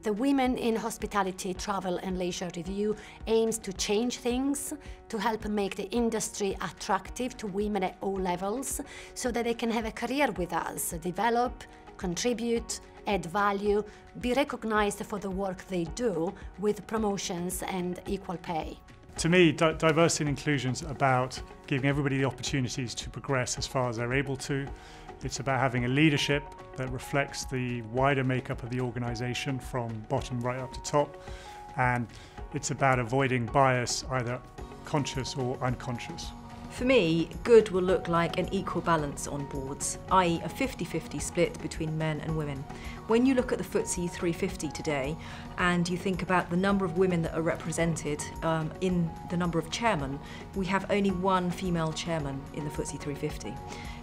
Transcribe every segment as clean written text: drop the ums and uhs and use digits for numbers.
The Women in Hospitality, Travel and Leisure Review aims to change things, to help make the industry attractive to women at all levels, so that they can have a career with us, develop, contribute, add value, be recognized for the work they do with promotions and equal pay. To me, diversity and inclusion is about giving everybody the opportunities to progress as far as they're able to. It's about having a leadership that reflects the wider makeup of the organisation from bottom right up to top, and it's about avoiding bias, either conscious or unconscious. For me, good will look like an equal balance on boards, i.e. a 50-50 split between men and women. When you look at the FTSE 350 today and you think about the number of women that are represented in the number of chairmen, we have only one female chairman in the FTSE 350.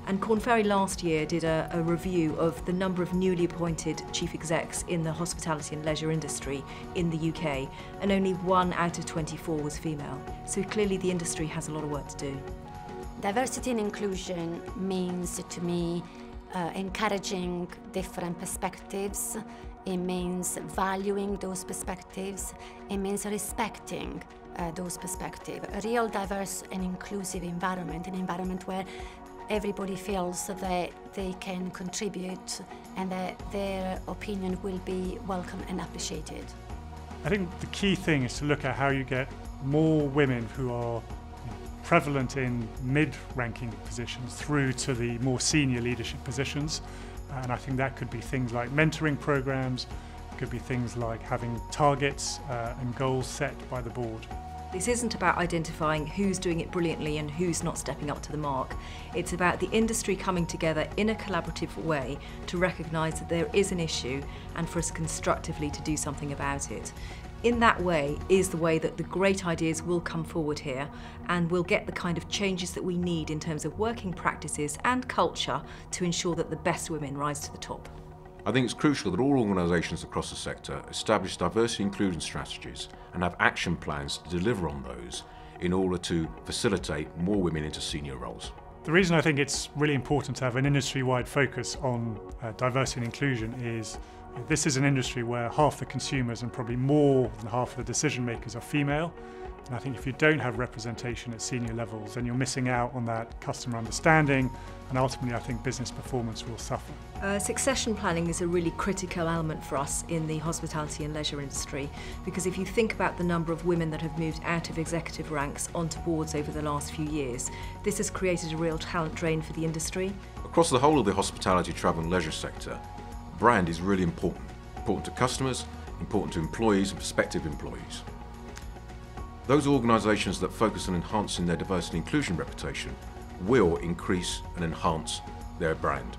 And Korn Ferry last year did a review of the number of newly appointed chief execs in the hospitality and leisure industry in the UK, and only 1 out of 24 was female. So clearly the industry has a lot of work to do. Diversity and inclusion means, to me, encouraging different perspectives. It means valuing those perspectives. It means respecting those perspectives. A real diverse and inclusive environment, an environment where everybody feels that they can contribute and that their opinion will be welcome and appreciated. I think the key thing is to look at how you get more women who are prevalent in mid-ranking positions through to the more senior leadership positions. And I think that could be things like mentoring programs, it could be things like having targets and goals set by the board. This isn't about identifying who's doing it brilliantly and who's not stepping up to the mark. It's about the industry coming together in a collaborative way to recognise that there is an issue and for us constructively to do something about it. In that way is the way that the great ideas will come forward here, and we'll get the kind of changes that we need in terms of working practices and culture to ensure that the best women rise to the top. I think it's crucial that all organisations across the sector establish diversity and inclusion strategies and have action plans to deliver on those in order to facilitate more women into senior roles. The reason I think it's really important to have an industry-wide focus on diversity and inclusion is this is an industry where half the consumers and probably more than half of the decision makers are female. And I think if you don't have representation at senior levels, then you're missing out on that customer understanding, and ultimately I think business performance will suffer. Succession planning is a really critical element for us in the hospitality and leisure industry, because if you think about the number of women that have moved out of executive ranks onto boards over the last few years, this has created a real talent drain for the industry. Across the whole of the hospitality, travel and leisure sector, brand is really important. Important to customers, important to employees and prospective employees. Those organisations that focus on enhancing their diversity and inclusion reputation will increase and enhance their brand.